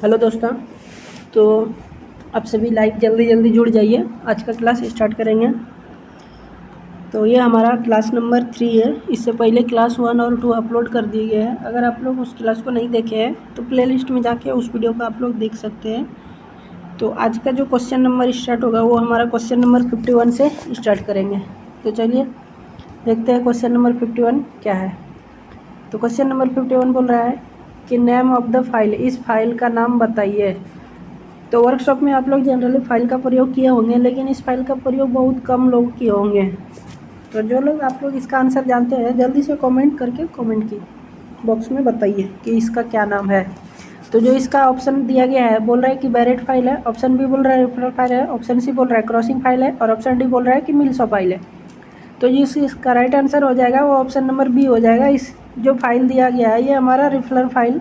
Hello दोस्तों, तो आप सभी लाइक जल्दी जुड़ जाइए। आज का क्लास स्टार्ट करेंगे। तो ये हमारा क्लास नंबर 3 है। इससे पहले क्लास 1 और 2 अपलोड कर दिए गए हैं। अगर आप लोग उस क्लास को नहीं देखे हैं तो प्लेलिस्ट में जाके उस वीडियो को आप लोग देख सकते हैं। तो आज का जो क्वेश्चन नंबर स्टार्ट होगा वो हमारा क्वेश्चन नंबर 51 से स्टार्ट करेंगे। तो चलिए देखते हैं क्वेश्चन नंबर 51 क्या है। तो क्वेश्चन नंबर 51 बोल रहा है कि नेम ऑफ द फाइल, इस फाइल का नाम बताइए। तो वर्कशॉप में आप लोग जनरली फाइल का प्रयोग किए होंगे, लेकिन इस फाइल का प्रयोग बहुत कम लोग किए होंगे। तो जो लोग आप लोग इसका आंसर जानते हैं जल्दी से कमेंट करके कमेंट की बॉक्स में बताइए कि इसका क्या नाम है। तो जो इसका ऑप्शन दिया गया है बोल रहा है कि बैरेट फाइल है, ऑप्शन बी बोल रहा है रेफरल फाइल है, ऑप्शन सी बोल रहा है क्रॉसिंग फाइल है और ऑप्शन डी बोल रहा है कि मिल्सॉ फाइल है। तो इसका राइट आंसर हो जाएगा वो ऑप्शन नंबर बी हो जाएगा। इस जो फाइल दिया गया है ये हमारा रेफरल फाइल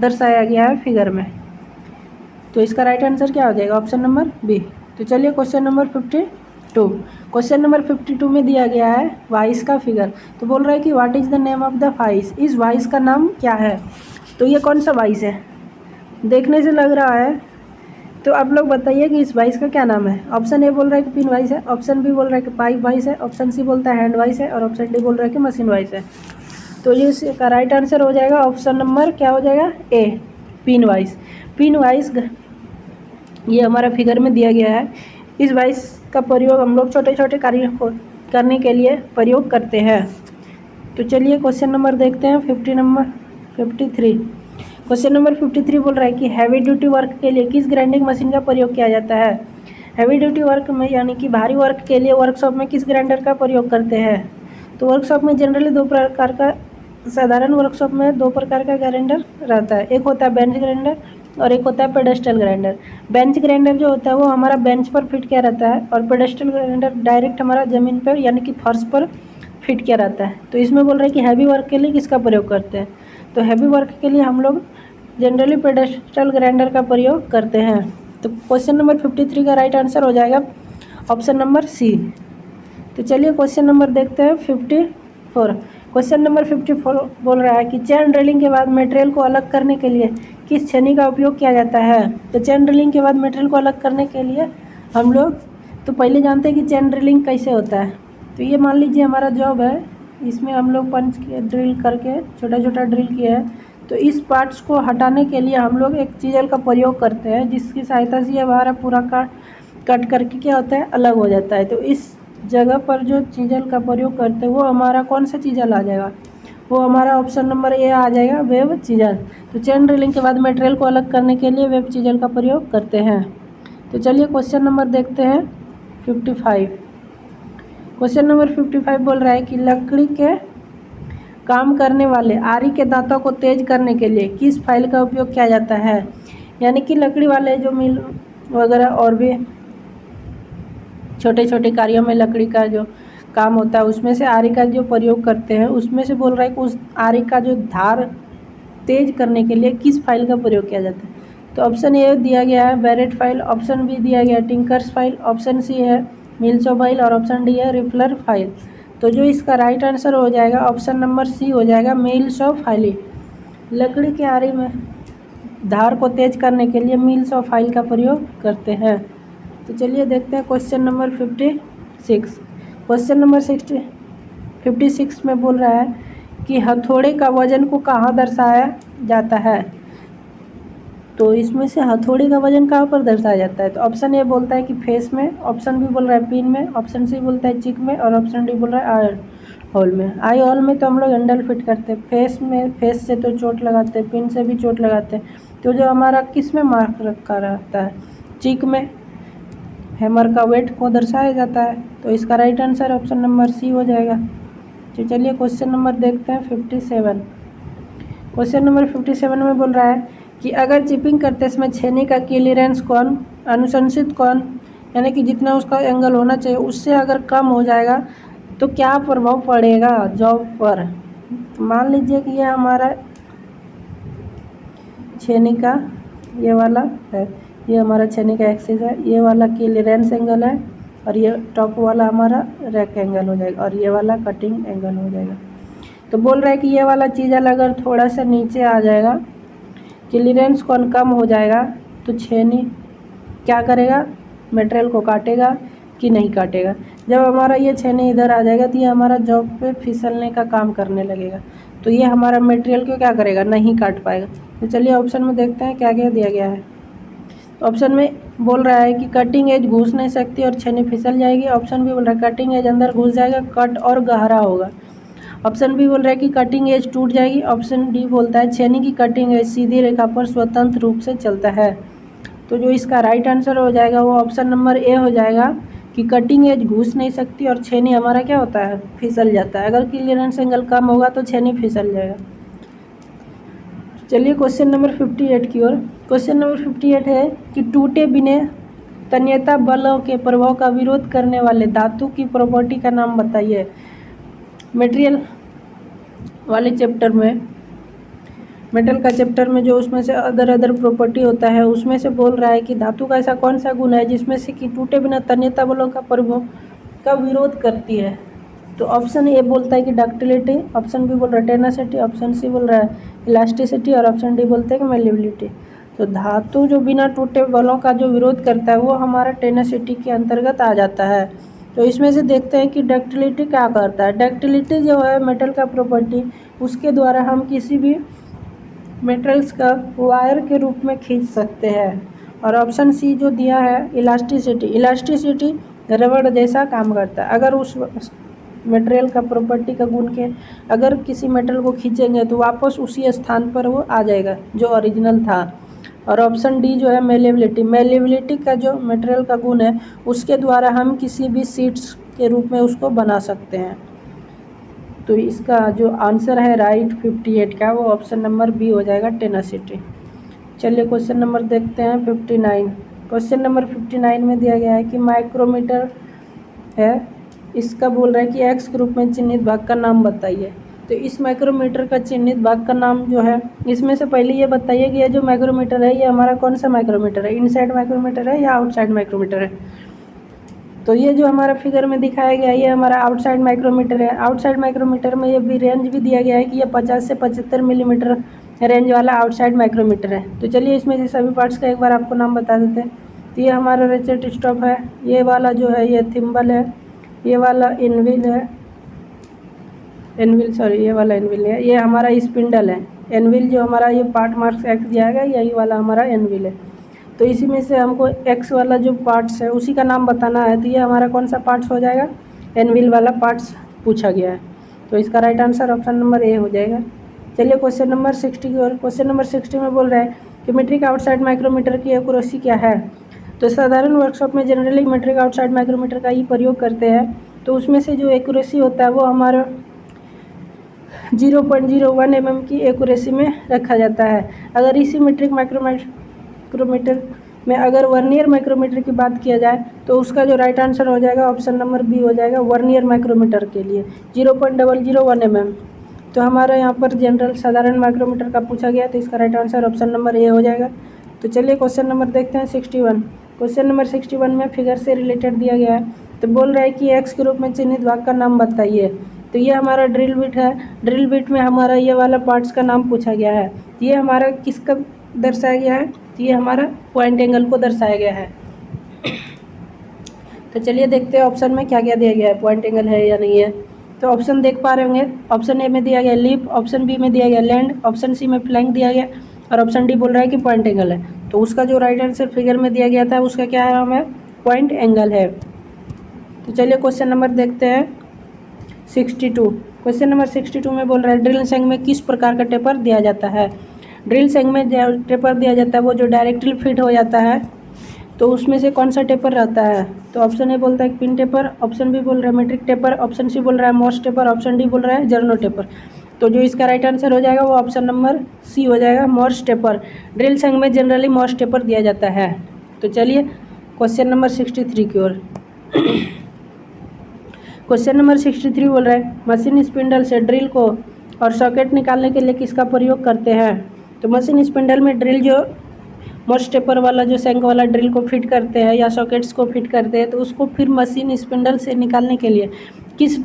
दर्शाया गया है फिगर में। तो इसका राइट आंसर क्या हो जाएगा? Option number B. तो चलिए क्वेश्चन नंबर 52। क्वेश्चन नंबर 52 में दिया गया है वाइस का फिगर। तो बोल रहा है कि what is the name of the vice, इस वाइस का नाम क्या है। तो ये कौन सा वाइस है? देखने से लग रहा है, तो आप लोग बताइए कि इस वाइस का क्या नाम है। ऑप्शन ए बोल रहा है कि पिन वाइस है, ऑप्शन बी बोल रहा है कि पाइप वाइस है, ऑप्शन सी बोलता है हैंड वाइस है और ऑप्शन डी बोल रहा है कि मशीन वाइस है। तो ये इसका राइट आंसर हो जाएगा ऑप्शन नंबर क्या हो जाएगा? ए, पिन वाइस। पिन वाइस ये हमारा फिगर में दिया गया है। इस वाइस का प्रयोग हम लोग छोटे छोटे कार्य को करने के लिए प्रयोग करते हैं। तो चलिए क्वेश्चन नंबर देखते हैं 53। क्वेश्चन नंबर 53 बोल रहा है कि हैवी ड्यूटी वर्क के लिए किस ग्राइंडिंग मशीन का प्रयोग किया जाता है। हैवी ड्यूटी वर्क में यानी कि भारी वर्क के लिए वर्कशॉप में किस ग्राइंडर का प्रयोग करते हैं। तो वर्कशॉप में जनरली दो प्रकार का, साधारण वर्कशॉप में दो प्रकार का ग्राइंडर रहता है। एक होता है बेंच ग्राइंडर और एक होता है पेडेस्टल ग्राइंडर। बेंच ग्राइंडर जो होता है वो हमारा बेंच पर फिट किया रहता है और पेडेस्टल ग्राइंडर डायरेक्ट हमारा ज़मीन पर यानी कि फर्श पर फिट किया रहता है। तो इसमें बोल रहे हैं कि हैवी वर्क के लिए किसका प्रयोग करते हैं। तो हैवी वर्क के लिए हम लोग जनरली पेडेस्टल ग्राइंडर का प्रयोग करते हैं। तो क्वेश्चन नंबर 53 का राइट आंसर हो जाएगा ऑप्शन नंबर सी। तो चलिए क्वेश्चन नंबर देखते हैं 54। क्वेश्चन नंबर 54 बोल रहा है कि चैन ड्रिलिंग के बाद मटेरियल को अलग करने के लिए किस छेनी का उपयोग किया जाता है। तो चैन ड्रिलिंग के बाद मटेरियल को अलग करने के लिए हम लोग तो पहले जानते हैं कि चैन ड्रिलिंग कैसे होता है। तो ये मान लीजिए हमारा जॉब है, इसमें हम लोग पंच ड्रिल करके छोटा छोटा ड्रिल किया है। तो इस पार्ट्स को हटाने के लिए हम लोग एक चीज़ल का प्रयोग करते हैं जिसकी सहायता से हमारा पूरा कट करके क्या होता है, अलग हो जाता है। तो इस जगह पर जो चीज़ल का प्रयोग करते हैं वो हमारा कौन सा चीज़ल आ जाएगा? वो हमारा ऑप्शन नंबर ए आ जाएगा, वेब चीज़ल। तो चैन ड्रिलिंग के बाद मटेरियल को अलग करने के लिए वेब चीज़ल का प्रयोग करते हैं। तो चलिए क्वेश्चन नंबर देखते हैं 55। क्वेश्चन नंबर 55 बोल रहा है कि लकड़ी के काम करने वाले आरी के दांतों को तेज करने के लिए किस फाइल का उपयोग किया जाता है। यानी कि लकड़ी वाले जो मिल वगैरह और भी छोटे छोटे कार्यों में लकड़ी का जो काम होता है उसमें से आरी का जो प्रयोग करते हैं उसमें से बोल रहा है कि उस आरी का जो धार तेज करने के लिए किस फाइल का प्रयोग किया जाता है। तो ऑप्शन ए दिया गया है बैरेट फाइल, ऑप्शन बी दिया गया है टिंकर्स फाइल, ऑप्शन सी है मिल्सॉ फाइल और ऑप्शन डी है रिफलर फाइल। तो जो इसका राइट आंसर हो जाएगा ऑप्शन नंबर सी हो जाएगा मिल्सॉ फाइल। लकड़ी के आरी में धार को तेज करने के लिए मिल्सॉ फाइल का प्रयोग करते हैं। तो चलिए देखते हैं क्वेश्चन नंबर 56। क्वेश्चन नंबर 56 में बोल रहा है कि हथौड़े का वजन को कहाँ दर्शाया जाता है। तो इसमें से हथौड़ी का वजन कहाँ पर दर्शाया जाता है। तो ऑप्शन ए बोलता है कि फेस में, ऑप्शन बी बोल रहा है पिन में, ऑप्शन सी बोलता है चिक में और ऑप्शन डी बोल रहा है आई होल में। आई होल में तो हम लोग हैंडल फिट करते हैं, फेस में फेस से तो चोट लगाते हैं, पिन से भी चोट लगाते हैं। तो जो हमारा किस में मार्क रखा रहता है, चिक में हैमर का वेट को दर्शाया जाता है। तो इसका right answer option number C हो जाएगा। तो चलिए क्वेश्चन नंबर देखते हैं 57। क्वेश्चन नंबर 57 में बोल रहा है कि अगर चिपिंग करते समय छेनी का क्लियरेंस कौन अनुशंसित कौन यानी कि जितना उसका एंगल होना चाहिए उससे अगर कम हो जाएगा तो क्या प्रभाव पड़ेगा जॉब पर। तो मान लीजिए कि ये हमारा छेनी का ये वाला है, ये हमारा छेनी का एक्सिस है, ये वाला क्लियरेंस एंगल है और ये टॉप वाला हमारा रैक एंगल हो जाएगा और ये वाला कटिंग एंगल हो जाएगा। तो बोल रहा है कि ये वाला चीज़ अगर थोड़ा सा नीचे आ जाएगा क्लियरेंस कौन कम हो जाएगा तो छेनी क्या करेगा, मटेरियल को काटेगा कि नहीं काटेगा। जब हमारा ये छेनी इधर आ जाएगा तो ये हमारा जॉब पे फिसलने का काम करने लगेगा, तो ये हमारा मटेरियल को क्या करेगा, नहीं काट पाएगा। तो चलिए ऑप्शन में देखते हैं क्या क्या दिया गया है। ऑप्शन में बोल रहा है कि कटिंग एज घुस नहीं सकती और छेनी फिसल जाएगी। ऑप्शन बी बोल रहा है कटिंग एज अंदर घुस जाएगा, कट और गहरा होगा। ऑप्शन बी बोल रहा है कि कटिंग एज टूट जाएगी। ऑप्शन डी बोलता है छेनी की कटिंग एज सीधी रेखा पर स्वतंत्र रूप से चलता है। तो जो इसका राइट आंसर हो जाएगा वो ऑप्शन नंबर ए हो जाएगा कि कटिंग एज घुस नहीं सकती और छेनी हमारा क्या होता है, फिसल जाता है। अगर क्लियरेंस एंगल कम होगा तो छेनी फिसल जाएगा। चलिए क्वेश्चन नंबर 58 की ओर। क्वेश्चन नंबर 58 है कि टूटे बिना तन्यता बलों के प्रभाव का विरोध करने वाले धातु की प्रॉपर्टी का नाम बताइए। मटेरियल वाले चैप्टर में, मेटल का चैप्टर में जो उसमें से अदर प्रॉपर्टी होता है उसमें से बोल रहा है कि धातु का ऐसा कौन सा गुण है जिसमें से कि टूटे बिना तन्यता बलों का प्रभाव का विरोध करती है। तो ऑप्शन ए बोलता है कि डक्टिलिटी, ऑप्शन बी बोल रहा है टेनासिटी, ऑप्शन सी बोल रहा है इलास्टिसिटी और ऑप्शन डी बोलते हैं कि मेलिबिलिटी। तो धातु जो बिना टूटे बलों का जो विरोध करता है वो हमारा टेनासिटी के अंतर्गत आ जाता है। तो इसमें से देखते हैं कि डक्टिलिटी क्या करता है। डक्टिलिटी जो है मेटल का प्रॉपर्टी, उसके द्वारा हम किसी भी मेटल्स का वायर के रूप में खींच सकते हैं। और ऑप्शन सी जो दिया है इलास्टिसिटी, इलास्टिसिटी रबड़ जैसा काम करता है। अगर उस मटेरियल का प्रॉपर्टी का गुण के अगर किसी मेटल को खींचेंगे तो वापस उसी स्थान पर वो आ जाएगा जो ओरिजिनल था। और ऑप्शन डी जो है मेलेबिलिटी, मेलेबिलिटी का जो मटेरियल का गुण है उसके द्वारा हम किसी भी सीड्स के रूप में उसको बना सकते हैं। तो इसका जो आंसर है राइट 58 का वो ऑप्शन नंबर बी हो जाएगा टेनासिटी। चलिए क्वेश्चन नंबर देखते हैं 59। क्वेश्चन नंबर 59 में दिया गया है कि माइक्रोमीटर है, इसका बोल रहा है कि एक्स ग्रुप में चिन्हित भाग का नाम बताइए। तो इस माइक्रोमीटर का चिन्हित भाग का नाम जो है, इसमें से पहले ये बताइए कि ये जो माइक्रोमीटर है ये हमारा कौन सा माइक्रोमीटर है, इनसाइड माइक्रोमीटर है या आउटसाइड माइक्रोमीटर है। तो ये जो हमारा फिगर में दिखाया गया है ये हमारा आउटसाइड माइक्रोमीटर है। आउटसाइड माइक्रोमीटर में ये भी रेंज भी दिया गया है कि ये 50 से 75 मिलीमीटर रेंज वाला आउटसाइड माइक्रोमीटर है। तो चलिए इसमें से सभी पार्ट्स का एक बार आपको नाम बता देते हैं। तो ये हमारा रेचेट स्टॉप है, ये वाला जो है ये थिम्बल है, ये वाला एनविल है, ये वाला एनविल है, ये हमारा स्पिंडल है। एनविल जो हमारा ये पार्ट मार्क्स एक्स दिया गया यही वाला हमारा एनविल है। तो इसी में से हमको एक्स वाला जो पार्ट्स है उसी का नाम बताना है। तो ये हमारा कौन सा पार्ट्स हो जाएगा, एनविल वाला पार्ट्स पूछा गया है। तो इसका right answer option number A हो जाएगा। चलिए क्वेश्चन नंबर 60 की ओर। क्वेश्चन नंबर 60 में बोल रहा है कि मीट्रिक आउटसाइड माइक्रोमीटर की एक्यूरेसी क्या है। तो साधारण वर्कशॉप में जनरली मीट्रिक आउटसाइड माइक्रोमीटर का ही प्रयोग करते हैं। तो उसमें से जो एक्यूरेसी होता है वो हमारा 0.01 mm की एक्यूरेसी में रखा जाता है। अगर इसी मीट्रिक माइक्रोमीटर में अगर वर्नियर माइक्रोमीटर की बात किया जाए तो उसका जो राइट आंसर हो जाएगा ऑप्शन नंबर बी हो जाएगा वर्नियर माइक्रोमीटर के लिए 0.001 mm। तो हमारा यहाँ पर जनरल साधारण माइक्रोमीटर का पूछा गया तो इसका right answer option number A हो जाएगा। तो चलिए क्वेश्चन नंबर देखते हैं 61। क्वेश्चन नंबर 61 में फिगर से रिलेटेड दिया गया है। तो बोल रहा है कि एक्स के रूप में चिन्हित भाग का नाम बताइए। तो ये हमारा ड्रिल बिट है, ड्रिल बिट में हमारा ये वाला पार्ट्स का नाम पूछा गया है। तो ये हमारा किसका दर्शाया गया है, तो ये हमारा पॉइंट एंगल को दर्शाया गया है। तो चलिए देखते हैं ऑप्शन में क्या क्या दिया गया है, पॉइंट एंगल है या नहीं है। तो ऑप्शन देख पा रहे होंगे, ऑप्शन ए में दिया गया लिप, ऑप्शन बी में दिया गया लैंड, ऑप्शन सी में फ्लैंक दिया गया और ऑप्शन डी बोल रहा है कि पॉइंट एंगल है। तो उसका जो राइट आंसर फिगर में दिया गया था उसका क्या है, हमें पॉइंट एंगल है। तो चलिए क्वेश्चन नंबर देखते हैं 62। क्वेश्चन नंबर 62 में बोल रहा है ड्रिल सेंग में किस प्रकार का टेपर दिया जाता है। ड्रिल सेंग में जो टेपर दिया जाता है वो जो डायरेक्टली फिट हो जाता है तो उसमें से कौन सा टेपर रहता है। तो ऑप्शन ए बोलता है पिन टेपर, ऑप्शन बी बोल रहा है मेट्रिक टेपर, ऑप्शन सी बोल रहा है मॉस टेपर, ऑप्शन डी बोल रहा है जर्नो टेपर। तो जो इसका राइट आंसर हो जाएगा वो ऑप्शन नंबर सी हो जाएगा मॉस टेपर। ड्रिल सेंग में जनरली मॉस टेपर दिया जाता है। तो चलिए क्वेश्चन नंबर 63 की ओर। क्वेश्चन नंबर 63 बोल रहा है मशीन स्पिंडल से ड्रिल को और सॉकेट निकालने के लिए किसका प्रयोग करते हैं। तो मशीन स्पिंडल में ड्रिल जो मॉस टेपर वाला जो सेंक वाला ड्रिल को फिट करते हैं या सॉकेट्स को फिट करते हैं तो उसको फिर मशीन स्पिंडल से निकालने के लिए किस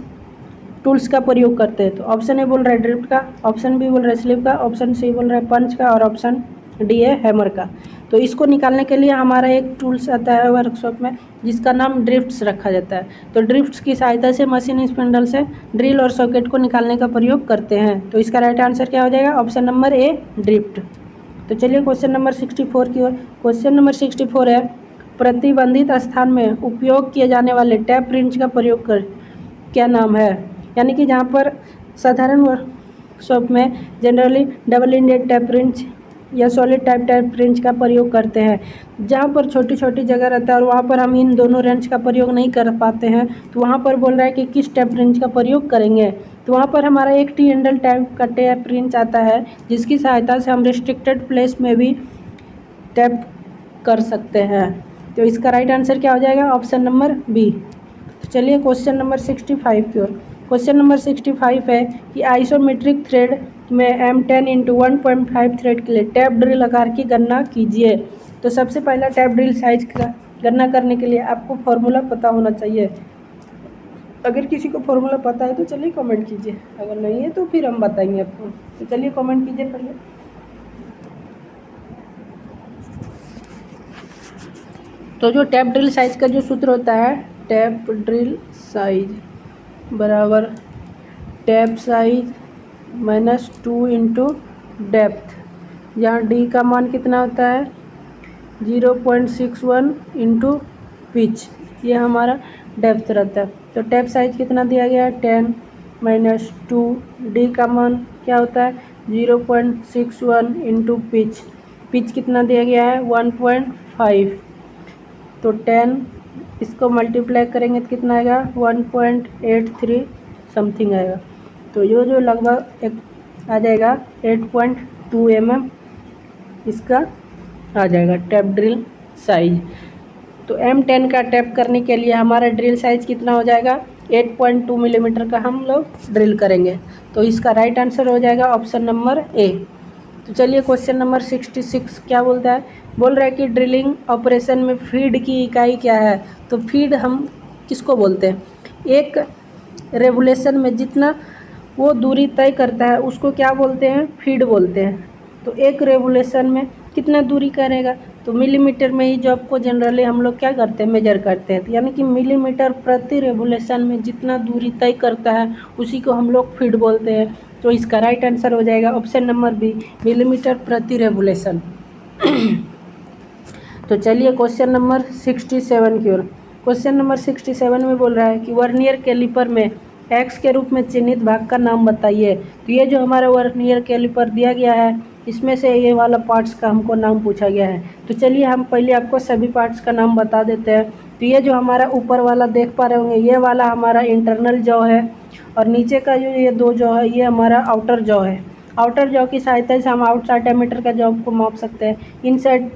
टूल्स का प्रयोग करते हैं। तो ऑप्शन ए बोल रहा है ड्रिफ्ट का, ऑप्शन बी बोल रहा है स्लिप का, ऑप्शन सी बोल रहा है पंच का और ऑप्शन डी है हैमर का। तो इसको निकालने के लिए हमारा एक टूल्स आता है वर्कशॉप में जिसका नाम ड्रिफ्ट्स रखा जाता है। तो ड्रिफ्ट्स की सहायता से मशीन स्पिंडल से ड्रिल और सॉकेट को निकालने का प्रयोग करते हैं। तो इसका राइट आंसर क्या हो जाएगा? Option number A, drift. तो चलिए क्वेश्चन नंबर 64 की ओर। क्वेश्चन नंबर 64 है, प्रतिबंधित स्थान में उपयोग किए जाने वाले टैप रिंच का प्रयोग कर क्या नाम है? यानी कि जहाँ पर साधारण वर्कशॉप में generally double ended tap wrench या सॉलिड टाइप टैप रिंच का प्रयोग करते हैं, जहाँ पर छोटी छोटी जगह रहता है और वहाँ पर हम इन दोनों रेंच का प्रयोग नहीं कर पाते हैं, तो वहाँ पर बोल रहा है कि किस टैप रिंच का प्रयोग करेंगे। तो वहाँ पर हमारा एक टी हैंडल टाइप का टैप रिंच आता है जिसकी सहायता से हम रिस्ट्रिक्टेड प्लेस में भी टैप कर सकते हैं। तो इसका राइट आंसर क्या हो जाएगा? Option number B. तो चलिए क्वेश्चन नंबर 65 की ओर। क्वेश्चन नंबर 65 है कि आइसोमेट्रिक थ्रेड में M10 × 1.5 थ्रेड के लिए टैप ड्रिल आकार की गणना कीजिए। तो सबसे पहला टैप ड्रिल साइज का गणना करने के लिए आपको फॉर्मूला पता होना चाहिए। अगर किसी को फॉर्मूला पता है तो चलिए कमेंट कीजिए, अगर नहीं है तो फिर हम बताएंगे आपको। तो चलिए कमेंट कीजिए पहले। तो जो टैप ड्रिल साइज का जो सूत्र होता है, टैप ड्रिल साइज बराबर टैप साइज -2 × डेप्थ, जहाँ डी का मान कितना होता है 0.61 × पिच, ये हमारा डेप्थ रहता है। तो टैप साइज कितना दिया गया है 10 - 2, डी का मान क्या होता है 0.61 × पिच, पिच कितना दिया गया है 1.5। तो 10 इसको मल्टीप्लाई करेंगे तो कितना आएगा 1.83 समथिंग आएगा। तो ये जो लगभग एक आ जाएगा 8.2 mm इसका आ जाएगा टैप ड्रिल साइज। तो M10 का टैप करने के लिए हमारा ड्रिल साइज कितना हो जाएगा 8.2 मिलीमीटर का हम लोग ड्रिल करेंगे। तो इसका राइट आंसर हो जाएगा ऑप्शन नंबर ए। तो चलिए क्वेश्चन नंबर 66 क्या बोलता है? बोल रहा है कि ड्रिलिंग ऑपरेशन में फीड की इकाई क्या है? तो फीड हम किसको बोलते हैं? एक रेवोल्यूशन में जितना वो दूरी तय करता है उसको क्या बोलते हैं? फीड बोलते हैं। तो एक रेवोल्यूशन में कितना दूरी करेगा? तो मिलीमीटर में ही जॉब को जनरली हम लोग क्या करते हैं? मेजर करते हैं। तो यानी कि मिलीमीटर प्रति रेवोल्यूशन में जितना दूरी तय करता है उसी को हम लोग फीड बोलते हैं। तो इसका राइट आंसर हो जाएगा ऑप्शन नंबर बी, मिलीमीटर प्रति रेवोल्यूशन। तो चलिए क्वेश्चन नंबर 67 की ओर। क्वेश्चन नंबर 67 में बोल रहा है कि वर्नियर कैलिपर में एक्स के रूप में चिन्हित भाग का नाम बताइए। तो ये जो हमारा वर्नियर कैलिपर दिया गया है इसमें से ये वाला पार्ट्स का हमको नाम पूछा गया है। तो चलिए हम पहले आपको सभी पार्ट्स का नाम बता देते हैं। तो ये जो हमारा ऊपर वाला देख पा रहे होंगे ये वाला हमारा इंटरनल जॉ है और नीचे का जो ये दो जॉ है ये हमारा आउटर जॉ है। आउटर जॉ की सहायता से हम आउटसाइड डायमीटर का जॉ को माप सकते हैं। इनसाइड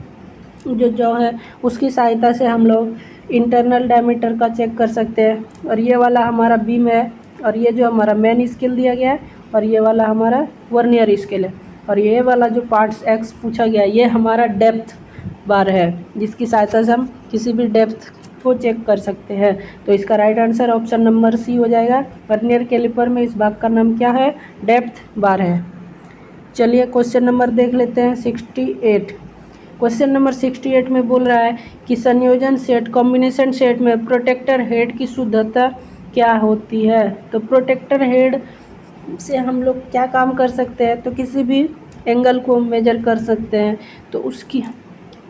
जो जॉ है उसकी सहायता से हम लोग इंटरनल डायमीटर का चेक कर सकते हैं। और ये वाला हमारा बीम है और ये जो हमारा मेन स्केल दिया गया है और ये वाला हमारा वर्नियर स्केल है। और ये वाला जो पार्ट्स एक्स पूछा गया है ये हमारा डेप्थ बार है जिसकी सहायता से हम किसी भी डेप्थ को चेक कर सकते हैं। तो इसका right answer option number C हो जाएगा। वर्नियर कैलिपर में इस भाग का नाम क्या है? डेप्थ बार है। चलिए क्वेश्चन नंबर देख लेते हैं 68। क्वेश्चन नंबर 68 में बोल रहा है कि संयोजन सेट कॉम्बिनेशन सेट में प्रोटेक्टर हेड की शुद्धता क्या होती है? तो प्रोटेक्टर हेड से हम लोग क्या काम कर सकते हैं? तो किसी भी एंगल को मेजर कर सकते हैं। तो उसकी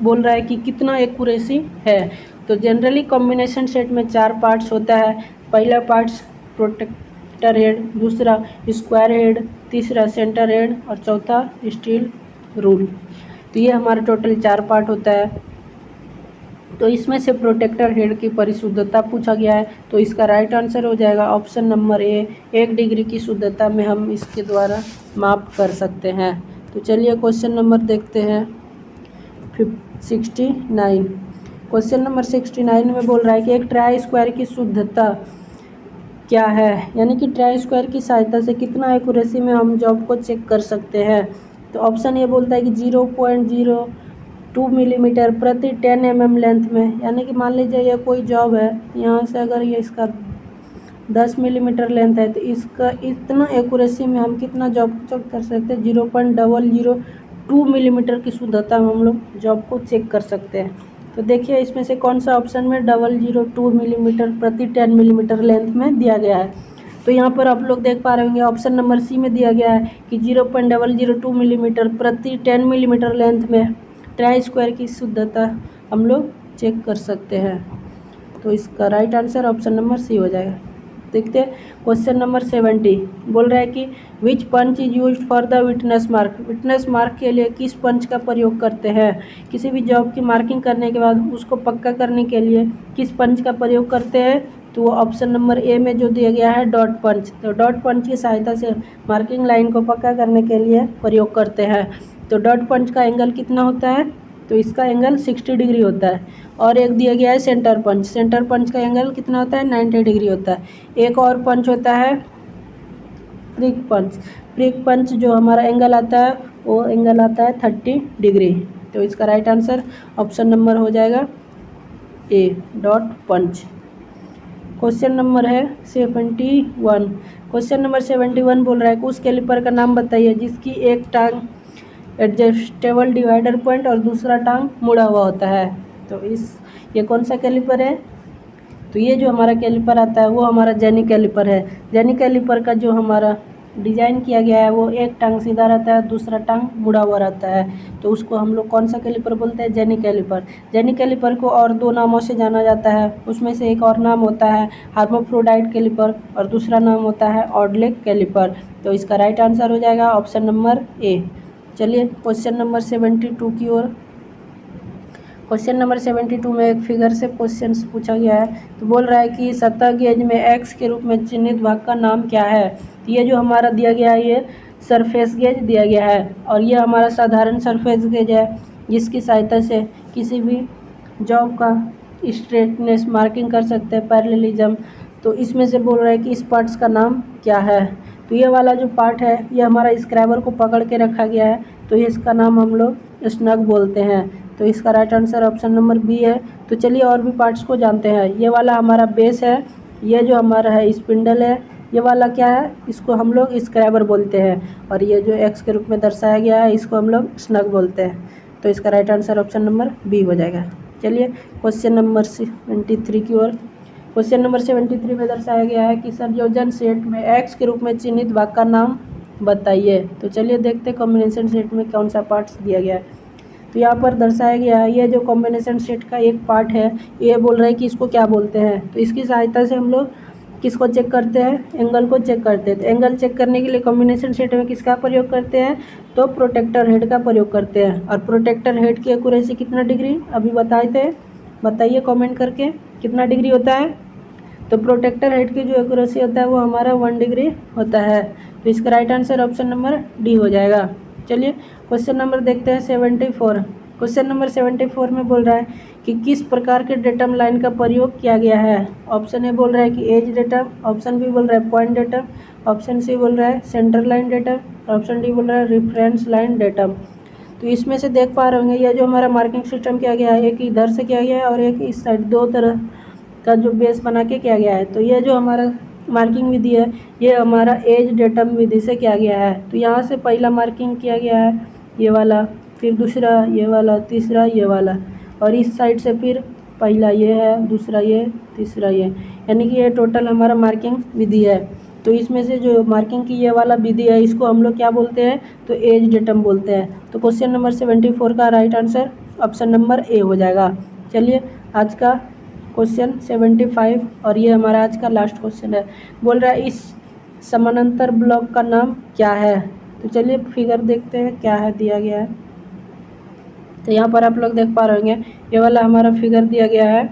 बोल रहा है कि कितना एक्यूरेसी है। तो जनरली कॉम्बिनेशन सेट में 4 पार्ट्स होता है। पहला पार्ट्स प्रोटेक्टर हेड, दूसरा स्क्वायर हेड, तीसरा सेंटर हेड और चौथा स्टील रूल। तो ये हमारा टोटल 4 पार्ट होता है। तो इसमें से प्रोटेक्टर हेड की परिशुद्धता पूछा गया है। तो इसका राइट आंसर हो जाएगा ऑप्शन नंबर ए, 1 डिग्री की शुद्धता में हम इसके द्वारा माप कर सकते हैं। तो चलिए क्वेश्चन नंबर देखते हैं 69। क्वेश्चन नंबर 69 में बोल रहा है कि एक ट्राई स्क्वायर की शुद्धता क्या है? यानी कि ट्राई स्क्वायर की सहायता से कितना एक्यूरेसी में हम जॉब को चेक कर सकते हैं? तो ऑप्शन ये बोलता है कि 0.02 मिलीमीटर प्रति 10 mm लेंथ में। यानी कि मान लीजिए ये कोई जॉब है, यहाँ से अगर ये इसका 10 मिलीमीटर लेंथ है तो इसका इतना एक्यूरेसी में हम कितना जॉब चेक कर सकते हैं? 0.002 2 मिलीमीटर की शुद्धता में हम लोग जॉब को चेक कर सकते हैं। तो देखिए इसमें से कौन सा ऑप्शन में 002 मिलीमीटर प्रति 10 मिलीमीटर लेंथ में दिया गया है। तो यहाँ पर आप लोग देख पा रहे होंगे ऑप्शन नंबर सी में दिया गया है कि 0.002 मिलीमीटर प्रति 10 मिलीमीटर लेंथ में ट्राई स्क्वायर की शुद्धता हम लोग चेक कर सकते हैं। तो इसका right answer option number C हो जाएगा। देखते हैं क्वेश्चन नंबर 70 बोल रहा है कि which punch is used for the witness mark. Witness mark के लिए किस पंच का प्रयोग करते हैं। किसी भी जॉब की मार्किंग करने के बाद उसको पक्का करने के लिए किस पंच का प्रयोग करते हैं। तो वो ऑप्शन नंबर ए में जो दिया गया है डॉट पंच। तो डॉट पंच की सहायता से मार्किंग लाइन को पक्का करने के लिए प्रयोग करते हैं। तो डॉट पंच का एंगल कितना होता है। तो इसका एंगल 60 डिग्री होता है। और एक दिया गया है सेंटर पंच। सेंटर पंच का एंगल कितना होता है 90 डिग्री होता है। एक और पंच होता है प्रिक पंच। प्रिक पंच जो हमारा एंगल आता है वो एंगल आता है 30 डिग्री। तो इसका राइट आंसर ऑप्शन नंबर हो जाएगा A dot punch. Question number है 71। क्वेश्चन नंबर 71 बोल रहा है कि उस कैलिपर का नाम बताइए जिसकी एक टांग एडजस्टेबल डिवाइडर पॉइंट और दूसरा टांग मुड़ा हुआ होता है। तो ये कौन सा कैलिपर है। तो ये जो हमारा कैलिपर आता है वो हमारा जेनी कैलिपर है। जेनी कैलिपर का जो हमारा डिज़ाइन किया गया है वो एक टांग सीधा रहता है, दूसरा टांग मुड़ा हुआ रहता है। तो उसको हम लोग कौन सा कैलिपर बोलते हैं जेनी कैलिपर। जेनी कैलिपर को और दो नामों से जाना जाता है। उसमें से एक और नाम होता है हार्मोफ्रोडाइट कैलिपर और दूसरा नाम होता है ऑडलेक कैलिपर। तो इसका राइट आंसर हो जाएगा ऑप्शन नंबर ए। चलिए क्वेश्चन नंबर 72 की ओर। क्वेश्चन नंबर 72 में एक फिगर से क्वेश्चन पूछा गया है। तो बोल रहा है कि सतह गेज में एक्स के रूप में चिन्हित भाग का नाम क्या है। तो ये जो हमारा दिया गया है ये सरफेस गेज दिया गया है और ये हमारा साधारण सरफेस गेज है जिसकी सहायता से किसी भी जॉब का स्ट्रेटनेस मार्किंग कर सकते हैं पैरेललिज्म। तो इसमें से बोल रहा है कि इस पार्ट्स का नाम क्या है। तो ये वाला जो पार्ट है ये हमारा स्क्रैबर को पकड़ के रखा गया है। तो इसका नाम हम लोग स्नग बोलते हैं। तो इसका right answer option number B है। तो चलिए और भी पार्ट्स को जानते हैं। ये वाला हमारा बेस है, ये जो हमारा है स्पिंडल है, ये वाला क्या है इसको हम लोग स्क्रैबर बोलते हैं और ये जो एक्स के रूप में दर्शाया गया है इसको हम लोग स्नग बोलते हैं। तो इसका right answer option number B हो जाएगा। चलिए क्वेश्चन नंबर 73 की ओर। क्वेश्चन नंबर 73 में दर्शाया गया है कि संयोजन सेट में एक्स के रूप में चिन्हित भाग का नाम बताइए। तो चलिए देखते हैं कॉम्बिनेशन सेट में कौन सा पार्ट्स दिया गया है। तो यहाँ पर दर्शाया गया है ये जो कॉम्बिनेशन सेट का एक पार्ट है ये बोल रहा है कि इसको क्या बोलते हैं। तो इसकी सहायता से हम लोग किसको चेक करते हैं, एंगल को चेक करते हैं। तो एंगल चेक करने के लिए कॉम्बिनेशन सेट में किसका प्रयोग करते हैं, तो प्रोटेक्टर हेड का प्रयोग करते हैं। और प्रोटेक्टर हेड की एक्यूरेसी कितना डिग्री अभी बताए थे, बताइए कमेंट करके कितना डिग्री होता है। तो प्रोटेक्टर हेड की जो एक्यूरेसी होता है वो हमारा 1 डिग्री होता है। तो इसका right answer option number D हो जाएगा। चलिए क्वेश्चन नंबर देखते हैं 74। क्वेश्चन नंबर 74 में बोल रहा है कि किस प्रकार के डेटम लाइन का प्रयोग किया गया है। ऑप्शन ए बोल रहा है कि एज डेटम, ऑप्शन बी बोल रहा है पॉइंट डेटम, ऑप्शन सी बोल रहा है centre line datum, option D बोल रहा है रेफरेंस लाइन डेटम। तो इसमें से देख पा रहे होंगे यह जो हमारा मार्किंग सिस्टम किया गया है एक इधर से किया गया है और एक इस साइड, दो तरह का जो बेस बना के किया गया है। तो ये जो हमारा मार्किंग विधि है ये हमारा एज डेटम विधि से किया गया है। तो यहाँ से पहला मार्किंग किया गया है ये वाला, फिर दूसरा ये वाला, तीसरा ये वाला और इस साइड से फिर पहला ये है, दूसरा ये, तीसरा ये, यानी कि ये टोटल हमारा मार्किंग विधि है। तो इसमें से जो मार्किंग की ये वाला विधि है इसको हम लोग क्या बोलते हैं, तो एज डेटम बोलते हैं। तो क्वेश्चन नंबर 74 का right answer option number A हो जाएगा। चलिए आज का क्वेश्चन 75 और ये हमारा आज का लास्ट क्वेश्चन है। बोल रहा है इस समानांतर ब्लॉक का नाम क्या है। तो चलिए फिगर देखते हैं क्या है दिया गया है। तो यहाँ पर आप लोग देख पा रहे होंगे ये वाला हमारा फिगर दिया गया है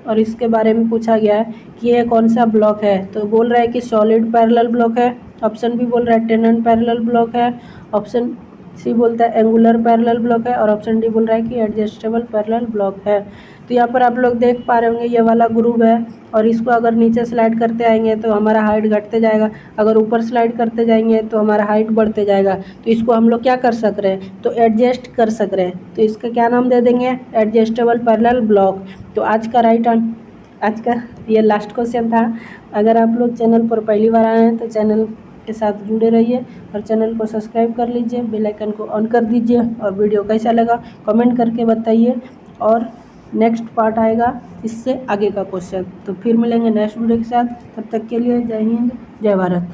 और इसके बारे में पूछा गया है कि ये कौन सा ब्लॉक है। तो बोल रहा है कि सॉलिड पैरेलल ब्लॉक है, ऑप्शन बी बोल रहा है टेनन पैरेलल ब्लॉक है, ऑप्शन सी बोलता है एंगुलर पैरेलल ब्लॉक है और ऑप्शन डी बोल रहा है कि एडजस्टेबल पैरेलल ब्लॉक है। तो यहाँ पर आप लोग देख पा रहे होंगे ये वाला ग्रुप है और इसको अगर नीचे स्लाइड करते आएंगे तो हमारा हाइट घटते जाएगा, अगर ऊपर स्लाइड करते जाएंगे तो हमारा हाइट बढ़ते जाएगा। तो इसको हम लोग क्या कर सक रहे हैं, तो एडजस्ट कर सक रहे हैं। तो इसका क्या नाम दे देंगे, एडजस्टेबल पैरेलल ब्लॉक। तो आज का ये लास्ट क्वेश्चन था। अगर आप लोग चैनल पर पहली बार आए हैं तो चैनल के साथ जुड़े रहिए और चैनल को सब्सक्राइब कर लीजिए, बेल आइकन को ऑन कर दीजिए और वीडियो कैसा लगा कमेंट करके बताइए। और नेक्स्ट पार्ट आएगा इससे आगे का क्वेश्चन। तो फिर मिलेंगे नेक्स्ट वीडियो के साथ, तब तक के लिए जय हिंद जय भारत।